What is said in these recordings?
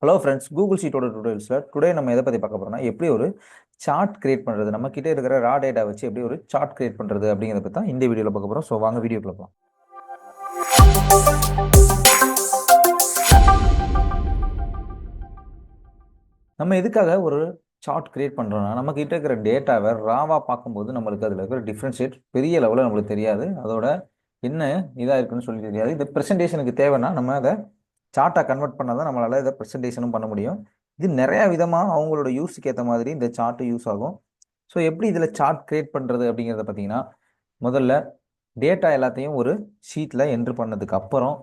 Hello friends, Google ஷீட்டோட டுடோரியல்ஸில் today நம்ம எதை பற்றி பார்க்க போகிறோம்னா, எப்படி ஒரு சார்ட் கிரியேட் பண்ணுறது, நம்ம கிட்டே இருக்கிற ரா டேட்டா வச்சு எப்படி ஒரு சார்ட் கிரியேட் பண்ணுறது அப்படிங்கிறத பற்றி தான் இந்த வீடியோவில் பார்க்க போகிறோம். ஸோ வாங்க வீடியோக்குள்ள போகலாம். நம்ம எதுக்காக ஒரு சார்ட் கிரியேட் பண்ணுறோம்னா, நம்ம கிட்ட இருக்கிற டேட்டாவை ராவாக பார்க்கும்போது நம்மளுக்கு அதில் இருக்கிற டிஃப்ரென்ஷியேட் பெரிய லெவலில் நம்மளுக்கு தெரியாது. அதோட என்ன இதாக இருக்குன்னு சொல்லி தெரியாது. இந்த ப்ரெசன்டேஷனுக்கு தேவைன்னா நம்ம அதை சார்ட்டாக கன்வெர்ட் பண்ணால் தான் நம்மளால் இதை ப்ரெசன்டேஷனும் பண்ண முடியும். இது நிறையா விதமாக அவங்களோட யூஸுக்கு ஏற்ற மாதிரி இந்த சார்ட்டு யூஸ் ஆகும். ஸோ எப்படி இதில் சார்ட் கிரியேட் பண்ணுறது அப்படிங்கிறத பார்த்தீங்கன்னா, முதல்ல டேட்டா எல்லாத்தையும் ஒரு ஷீட்டில் என்ட்ரு பண்ணதுக்கு அப்புறம்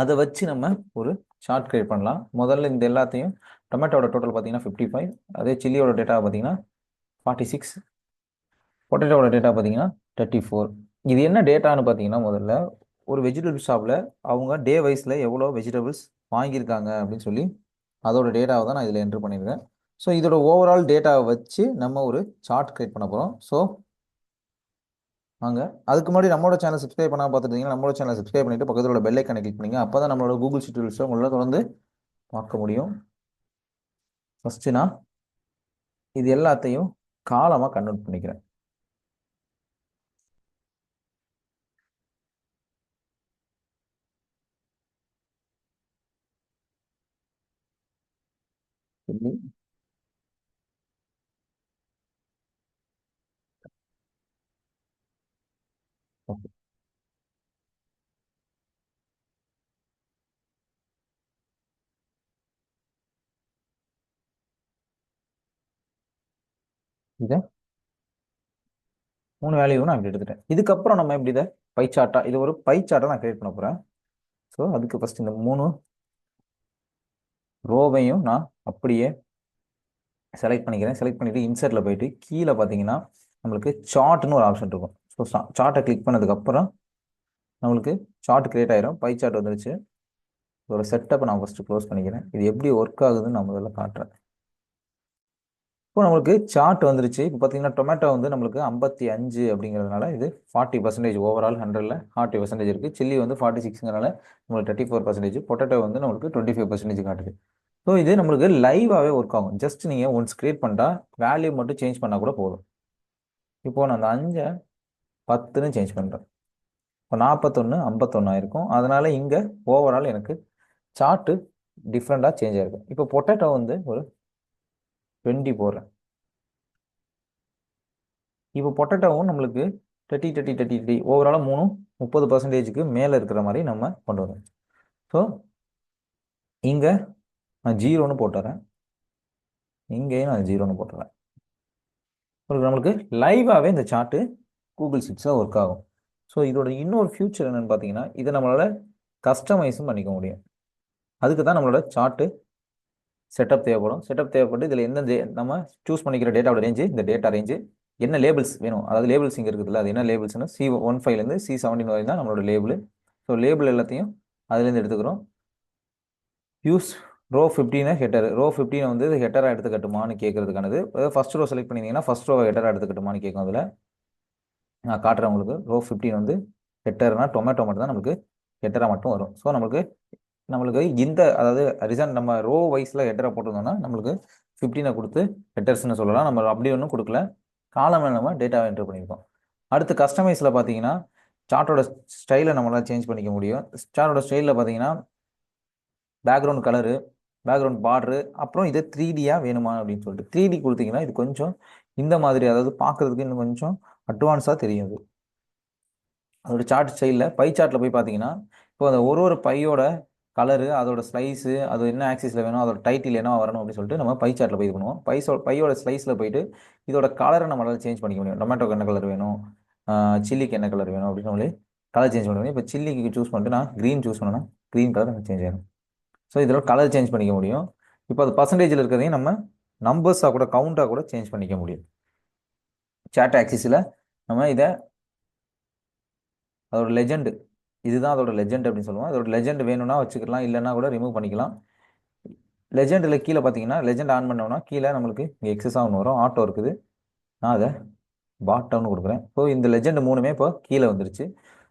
அதை வச்சு நம்ம ஒரு சார்ட் கிரியேட் பண்ணலாம். முதல்ல இந்த எல்லாத்தையும் டொமேட்டோட டோட்டல் பார்த்தீங்கன்னா 55, அதே சில்லியோட டேட்டா பார்த்தீங்கன்னா 46, பொட்டேட்டோட டேட்டா பார்த்தீங்கன்னா 34. இது என்ன டேட்டான்னு பார்த்தீங்கன்னா, முதல்ல ஒரு வெஜிடபிள் ஷாப்பில் அவங்க டே வைஸில் எவ்வளோ வெஜிடபிள்ஸ் வாங்கியிருக்காங்க அப்படின்னு சொல்லி அதோட டேட்டாவை தான் நான் இதில் என்ட்ரு பண்ணியிருக்கேன். ஸோ இதோட ஓவரால் டேட்டாவை வச்சு நம்ம ஒரு சார்ட் கிரியேட் பண்ண போகிறோம். ஸோ வாங்க, அதுக்கு முன்னாடி நம்மளோட சேனல் சப்ஸ்கிரைப் பண்ணால் பார்த்துட்டீங்கன்னா நம்மளோட சேனல் சப்ஸ்கிரைப் பண்ணிட்டு பக்கத்தில் உள்ள பெல் ஐக்கானை கிளிக் பண்ணிங்க. அப்போ தான் நம்மளோட கூகுள் ஷீட் டூல்ஸை உங்களால் தொடர்ந்து பார்க்க முடியும். ஃபஸ்ட்டு நான் இது எல்லாத்தையும் காலமாக கன்வெர்ட் பண்ணிக்கிறேன். ஓகே, இதை 3 வேல்யூவும் நான் இப்படி எடுத்துட்டேன். இதுக்கப்புறம் நம்ம எப்படி இதை பை சார்ட்டாக, இது ஒரு பை சார்ட்டை நான் கிரியேட் பண்ண போகிறேன். ஸோ அதுக்கு ஃபஸ்ட் இந்த 3 ரோவையும் நான் அப்படியே செலக்ட் பண்ணிக்கிறேன். செலக்ட் பண்ணிவிட்டு இன்சர்ட்டில் போயிட்டு கீழே பார்த்தீங்கன்னா நம்மளுக்கு சார்ட்னு ஒரு ஆப்ஷன் இருக்கும். ஸோ சார்ட்டை கிளிக் பண்ணதுக்கப்புறம் நம்மளுக்கு சார்ட் கிரியேட் ஆயிரும். பை சார்ட் வந்துருச்சு. இதோட செட்டப்பை நான் ஃபஸ்ட்டு க்ளோஸ் பண்ணிக்கிறேன். இது எப்படி ஒர்க் ஆகுதுன்னு நான் முதல்ல காட்டுறேன். இப்போ நம்மளுக்கு சார்ட் வந்துருச்சு. இப்போ பார்த்தீங்கன்னா டொமேட்டோ வந்து நம்மளுக்கு 55 அப்படிங்கிறதுனால இது 40% ஓவரால் 100ல் 40% இருக்குது. சில்லி வந்து 46ங்கிறனால நம்மளுக்கு 34%. பொட்டேட்டோ வந்து நம்மளுக்கு 25% காட்டுது. ஸோ இது நம்மளுக்கு லைவாகவே ஒர்க் ஆகும். ஜஸ்ட் நீங்கள் ஒன்ஸ் கிரியேட் பண்ணிட்டா வேல்யூ மட்டும் சேஞ்ச் பண்ணால் கூட போதும். இப்போது நான் அந்த 5 10ன்னு சேஞ்ச் பண்ணுறேன். இப்போ 41 51 ஆயிருக்கும். அதனால் இங்கே ஓவரால் எனக்கு சார்ட்டு டிஃப்ரெண்ட்டாக சேஞ்ச் ஆகிருக்கும். இப்போ பொட்டேட்டோ வந்து ஒரு 20 போடுறேன். இப்போ பொட்டேட்டோவும் நம்மளுக்கு 30 30 30 30 ஓவராலாக 30%க்கு மேலே இருக்கிற மாதிரி நம்ம கொண்டு வரோம். ஸோ இங்கே நான் 0ன்னு போட்டுறேன். இங்கேயும் நான் 0ன்னு போட்டுறேன். நம்மளுக்கு லைவாகவே இந்த சார்ட்டு கூகுள் ஷீட்ஸில் ஒர்க் ஆகும். ஸோ இதோட இன்னொரு ஃபியூச்சர் என்னென்னு பார்த்தீங்கன்னா, இதை நம்மளால் கஸ்டமைஸும் பண்ணிக்க முடியும். அதுக்கு தான் நம்மளோட சார்ட்டு செட்டப் தேவைப்படும். செட்டப் தேவைப்பட்டு இதில் எந்த நம்ம சூஸ் பண்ணிக்கிற டேட்டாவோட ரேஞ்சு, இந்த டேட்டா ரேஞ்சு, என்ன லேபிள்ஸ் வேணும், அதாவது லேபிள்ஸ் இங்கே இருக்குதுல்ல, அது என்ன லேபிள்ஸ்னு C15லேருந்து C17 வரை தான் நம்மளோட லேபிள். ஸோ லேபிள் எல்லாத்தையும் அதுலேருந்து எடுத்துக்கிறோம். Use row 15 header. ரோ 15 வந்து ஹெட்டராக எடுத்துக்கட்டுமான்னு கேட்கறதுக்கானது. ஃபர்ஸ்ட் ரோ செலக்ட் பண்ணிங்கன்னா ஃபர்ஸ்ட் ரோவை ஹெட்டராக எடுத்துக்கட்டுமான்னு கேட்கும். அதில் நான் காட்டுறேன் உங்களுக்கு. ரோ 15 வந்து ஹெட்டர்னா டொமேட்டோ மட்டும் தான் நம்மளுக்கு ஹெட்டராக மட்டும் வரும். ஸோ நம்மளுக்கு இந்த அதாவது ரிசன் நம்ம ரோ வைஸில் ஹெட்டரை போட்டிருந்தோம்னா நம்மளுக்கு 15 கொடுத்து ஹெட்டர்ஸ்னு சொல்லலாம். நம்ம அப்படி ஒன்றும் கொடுக்கல, காலமில் நம்ம டேட்டாவை என்ட்ரு பண்ணியிருக்கோம். அடுத்து கஸ்டமைஸில் பார்த்தீங்கன்னா சார்ட்டோட ஸ்டைலை நம்மளால் சேஞ்ச் பண்ணிக்க முடியும். சார்ட்டோட ஸ்டைலில் பார்த்தீங்கன்னா பேக்ரவுண்ட் கலரு, பேக்ரவுண்ட் பார்டரு, அப்புறம் இது 3Dயாக வேணுமா அப்படின்னு சொல்லிட்டு 3D கொடுத்தீங்கன்னா இது கொஞ்சம் இந்த மாதிரி, அதாவது பார்க்குறதுக்கு இன்னும் கொஞ்சம் அட்வான்ஸாக தெரியும். அது அதோட சார்ட் ஸ்டைலில் பை சார்ட்டில் போய் பார்த்தீங்கன்னா இப்போ அந்த ஒரு பையோட கலரு, அதோட ஸ்லைஸு, அது என்ன ஆக்சிஸில் வேணும், அதோட டைட்டில் என்ன வரணும் அப்படின்னு சொல்லிட்டு நம்ம பை சார்ட்டில் போய் இது பண்ணுவோம். பையோட ஸ்லைஸில் போயிட்டு இதோட கலரை நம்மளால் சேஞ்ச் பண்ணிக்க முடியும். டொமேட்டோக்கு என்ன கலர் வேணும், சில்லிக்கு என்ன கலர் வேணும் அப்படின்னு சொல்லி கலர் சேஞ்ச் பண்ண முடியும். இப்போ சில்லிக்கு சூஸ் பண்ணிட்டு நான் க்ரீன் சூஸ் பண்ணேன்னா க்ரீன் கலர் எனக்கு சேஞ்ச் ஆகும். ஸோ இதோட கலர் சேஞ்ச் பண்ணிக்க முடியும். இப்போ அது பர்சன்டேஜில் இருக்கிறதையும் நம்ம நம்பர்ஸாக கூட கவுண்டாக கூட சேஞ்ச் பண்ணிக்க முடியும். சார்ட் ஆக்சிஸில் நம்ம இதை அதோட லெஜெண்டு, இதுதான் அதோட லெஜெண்ட் அப்படின்னு சொல்லுவோம். அதோட லெஜெண்ட் வேணும்னா வச்சுக்கலாம், இல்லைன்னா கூட ரிமூவ் பண்ணிக்கலாம். லெஜெண்டில் கீழே பார்த்தீங்கன்னா லெஜெண்ட் ஆன் பண்ணோம்னா கீழே நம்மளுக்கு இங்கே எக்ஸஸாக ஒன்று வரும், ஆட்டோ இருக்குது. நான் அதை பாட்டம்னு கொடுக்குறேன். ஸோ இந்த லெஜெண்ட் 3மே இப்போ கீழே வந்துருச்சு.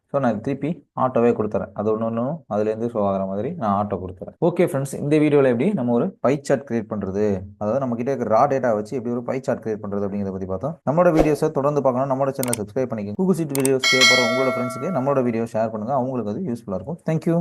ஸோ ஸோ நான் திருப்பி ஆட்டோவே கொடுத்துறேன். அது ஒன்று அதுலேருந்து ஷோ ஆகிற மாதிரி நான் ஆட்டோ கொடுத்துறேன். ஓகே ஃப்ரெண்ட்ஸ், இந்த வீடியோவில் எப்படி நம்ம ஒரு பை சார்ட் கிரியேட் பண்ணுறது, அதாவது நம்ம கிட்ட இருக்கிற ரா டேட்டா வச்சு எப்படி ஒரு பை சார்ட் கிரியேட் பண்ணுறது அப்படிங்கிறத பற்றி பார்த்தோம். நம்மளோட வீடியோஸை தொடர்ந்து பார்க்கணும், நம்மளோட சேனலை சப்ஸ்கிரைப் பண்ணிக்கோங்க. கூகுள் ஷீட் வீடியோஸ் தேவைப்படுற உங்களோட ஃப்ரெண்ட்ஸுக்கு நம்மளோட வீடியோ ஷேர் பண்ணுங்கள், அவங்களுக்கு அது யூஸ்ஃபுல்லாக இருக்கும். தேங்க்யூ.